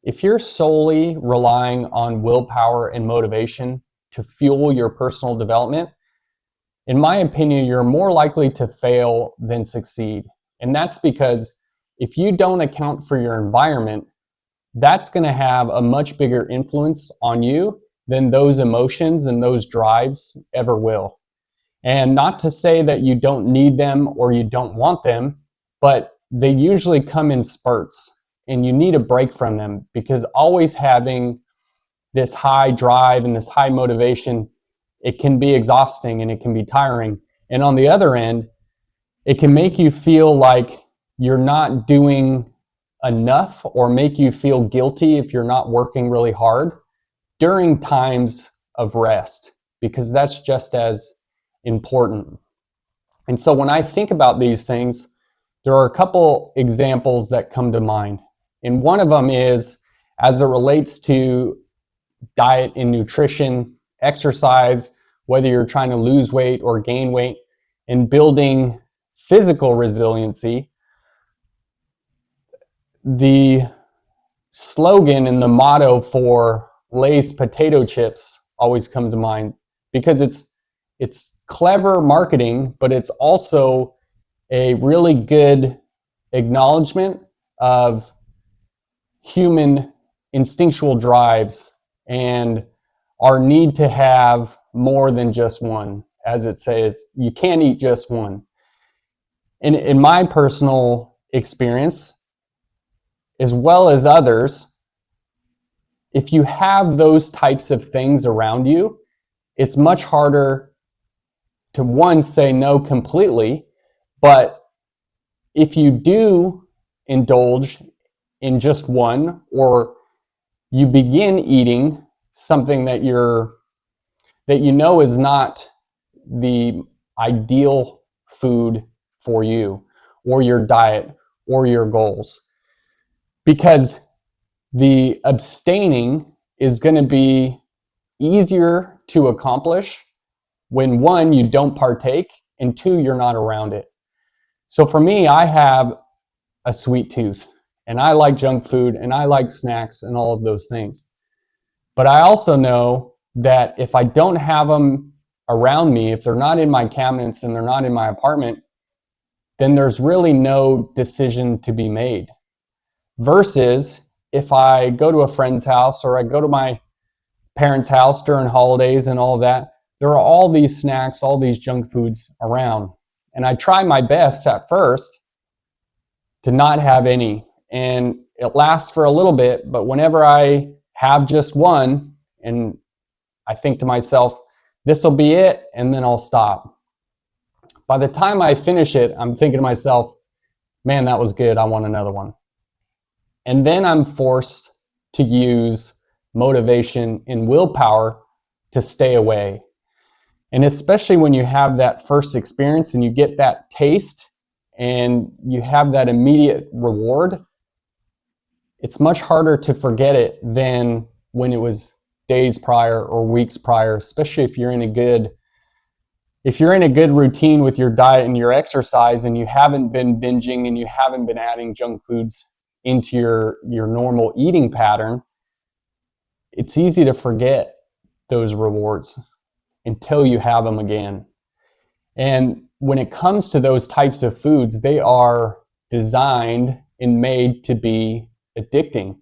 If you're solely relying on willpower and motivation to fuel your personal development, in my opinion, you're more likely to fail than succeed. And that's because if you don't account for your environment, that's going to have a much bigger influence on you than those emotions and those drives ever will. And not to say that you don't need them or you don't want them, but they usually come in spurts and you need a break from them, because always having this high drive and this high motivation, it can be exhausting and it can be tiring. And on the other end, it can make you feel like you're not doing enough, or make you feel guilty if you're not working really hard during times of rest, because that's just as important. And so when I think about these things, there are a couple examples that come to mind. And one of them is as it relates to diet and nutrition, exercise, whether you're trying to lose weight or gain weight, and building physical resiliency. The slogan and the motto for Lay's potato chips always comes to mind, because it's clever marketing, but it's also a really good acknowledgement of human instinctual drives and our need to have more than just one. As it says, you can't eat just one. And in my personal experience, as well as others, if you have those types of things around you, it's much harder to, one, say no completely, but if you do indulge in just one, or you begin eating something that you know is not the ideal food for you or your diet or your goals, because the abstaining is going to be easier to accomplish when, one, you don't partake, and two, you're not around it. So for me, I have a sweet tooth, and I like junk food, and I like snacks and all of those things. But I also know that if I don't have them around me, if they're not in my cabinets and they're not in my apartment, then there's really no decision to be made. Versus if I go to a friend's house or I go to my parents' house during holidays and all of that, there are all these snacks, all these junk foods around. And I try my best at first to not have any. And it lasts for a little bit, but whenever I have just one, and I think to myself, this will be it, and then I'll stop. By the time I finish it, I'm thinking to myself, man, that was good, I want another one. And then I'm forced to use motivation and willpower to stay away. And especially when you have that first experience and you get that taste and you have that immediate reward, it's much harder to forget it than when it was days prior or weeks prior, especially if you're in a good routine with your diet and your exercise, and you haven't been binging and you haven't been adding junk foods into your normal eating pattern. It's easy to forget those rewards until you have them again. And when it comes to those types of foods, they are designed and made to be addicting,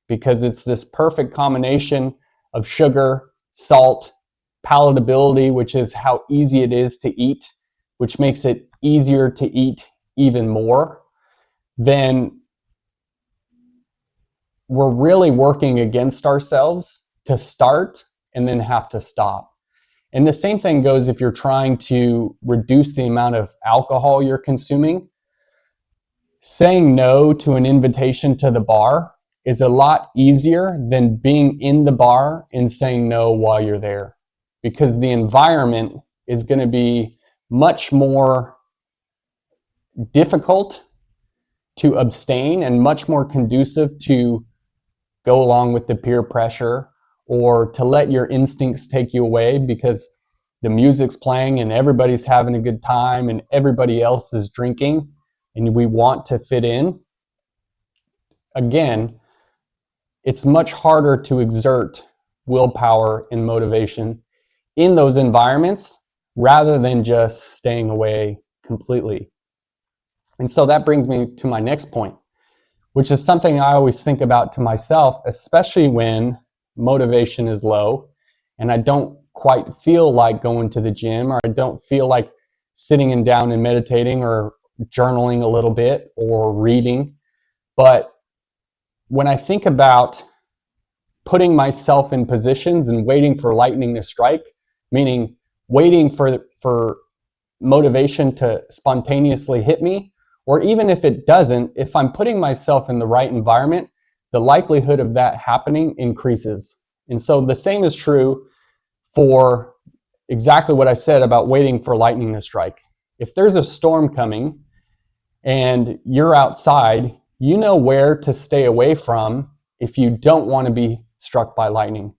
because it's this perfect combination of sugar, salt, palatability, which is how easy it is to eat, which makes it easier to eat even more. Then we're really working against ourselves to start and then have to stop. And the same thing goes if you're trying to reduce the amount of alcohol you're consuming. Saying no to an invitation to the bar is a lot easier than being in the bar and saying no while you're there, because the environment is going to be much more difficult to abstain and much more conducive to go along with the peer pressure or to let your instincts take you away, because the music's playing and everybody's having a good time and everybody else is drinking and we want to fit in. Again, it's much harder to exert willpower and motivation in those environments rather than just staying away completely. And so that brings me to my next point, which is something I always think about to myself, especially when motivation is low and I don't quite feel like going to the gym, or I don't feel like sitting down and meditating or journaling a little bit or reading. But when I think about putting myself in positions and waiting for lightning to strike, meaning waiting for motivation to spontaneously hit me, or even if it doesn't, if I'm putting myself in the right environment, the likelihood of that happening increases. And so the same is true for exactly what I said about waiting for lightning to strike. If there's a storm coming and you're outside, you know where to stay away from if you don't want to be struck by lightning.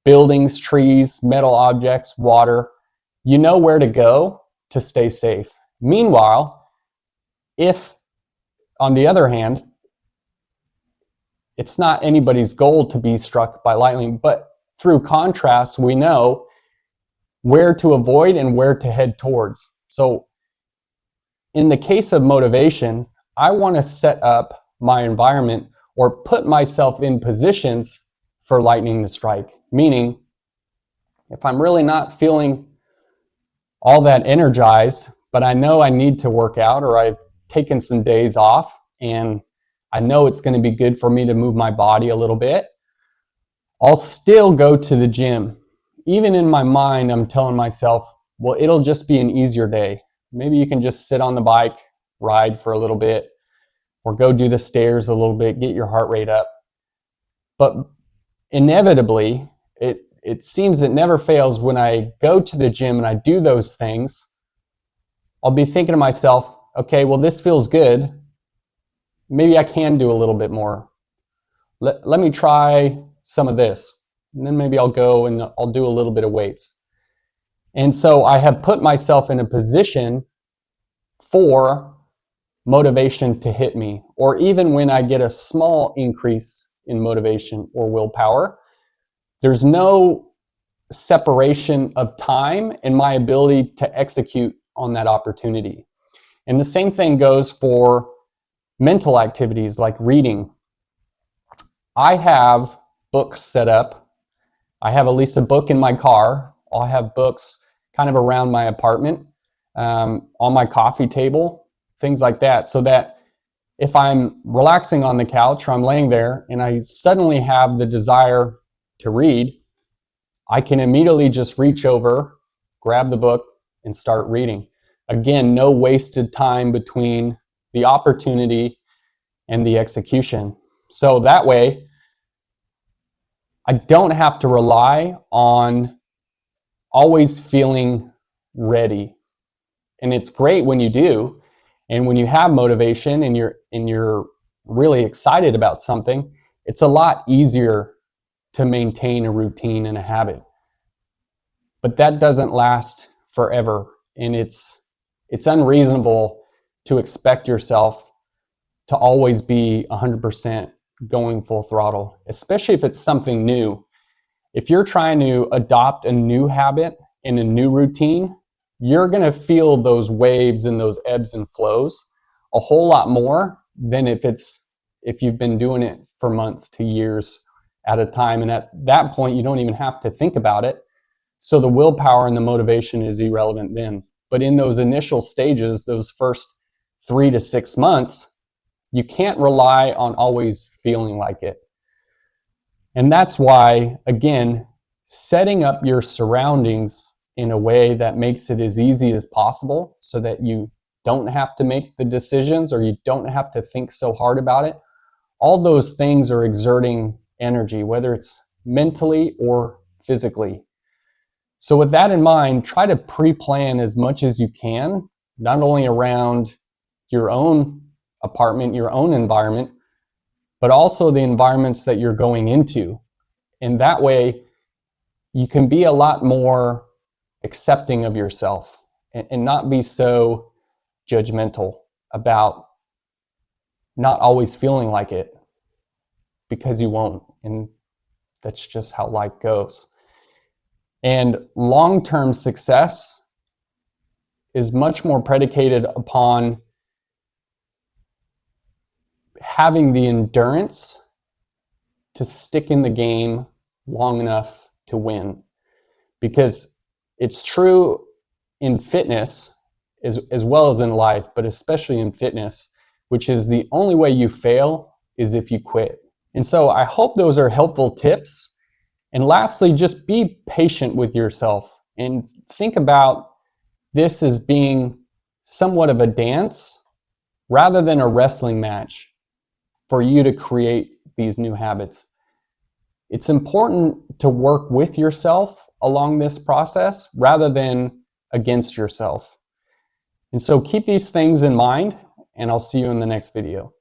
Buildings, trees, metal objects, water, you know where to go to stay safe. Meanwhile, if, on the other hand, it's not anybody's goal to be struck by lightning, but through contrast, we know where to avoid and where to head towards. So in the case of motivation, I want to set up my environment or put myself in positions for lightning to strike. Meaning, if I'm really not feeling all that energized, but I know I need to work out, or I've taken some days off and I know it's going to be good for me to move my body a little bit, I'll still go to the gym. Even in my mind, I'm telling myself, well, it'll just be an easier day. Maybe you can just sit on the bike, ride for a little bit, or go do the stairs a little bit, get your heart rate up. But inevitably, it seems it never fails, when I go to the gym and I do those things, I'll be thinking to myself, okay, well, this feels good. Maybe I can do a little bit more. Let me try some of this. And then maybe I'll go and I'll do a little bit of weights. And so I have put myself in a position for motivation to hit me, or even when I get a small increase in motivation or willpower, there's no separation of time in my ability to execute on that opportunity. And the same thing goes for mental activities like reading. I have books set up. I have at least a book in my car. I'll have books kind of around my apartment, on my coffee table, things like that, so that if I'm relaxing on the couch or I'm laying there and I suddenly have the desire to read, I can immediately just reach over, grab the book, and start reading. Again, no wasted time between the opportunity and the execution. So that way, I don't have to rely on always feeling ready. And it's great when you do, and when you have motivation and you're really excited about something, it's a lot easier to maintain a routine and a habit. But that doesn't last forever, and it's unreasonable to expect yourself to always be 100% going full throttle, especially if it's something new. If you're trying to adopt a new habit and a new routine, you're going to feel those waves and those ebbs and flows a whole lot more than if you've been doing it for months to years at a time. And at that point, you don't even have to think about it. So the willpower and the motivation is irrelevant then. But in those initial stages, those first 3 to 6 months, you can't rely on always feeling like it. And that's why, again, setting up your surroundings in a way that makes it as easy as possible so that you don't have to make the decisions or you don't have to think so hard about it. All those things are exerting energy, whether it's mentally or physically. So with that in mind, try to pre-plan as much as you can, not only around your own apartment, your own environment, but also the environments that you're going into. And that way, you can be a lot more accepting of yourself and not be so judgmental about not always feeling like it. because you won't. And that's just how life goes. And long-term success is much more predicated upon having the endurance to stick in the game long enough to win. Because it's true in fitness as well as in life, but especially in fitness, which is the only way you fail is if you quit. And so I hope those are helpful tips. And lastly, just be patient with yourself and think about this as being somewhat of a dance rather than a wrestling match for you to create these new habits. It's important to work with yourself along this process rather than against yourself. And so keep these things in mind, and I'll see you in the next video.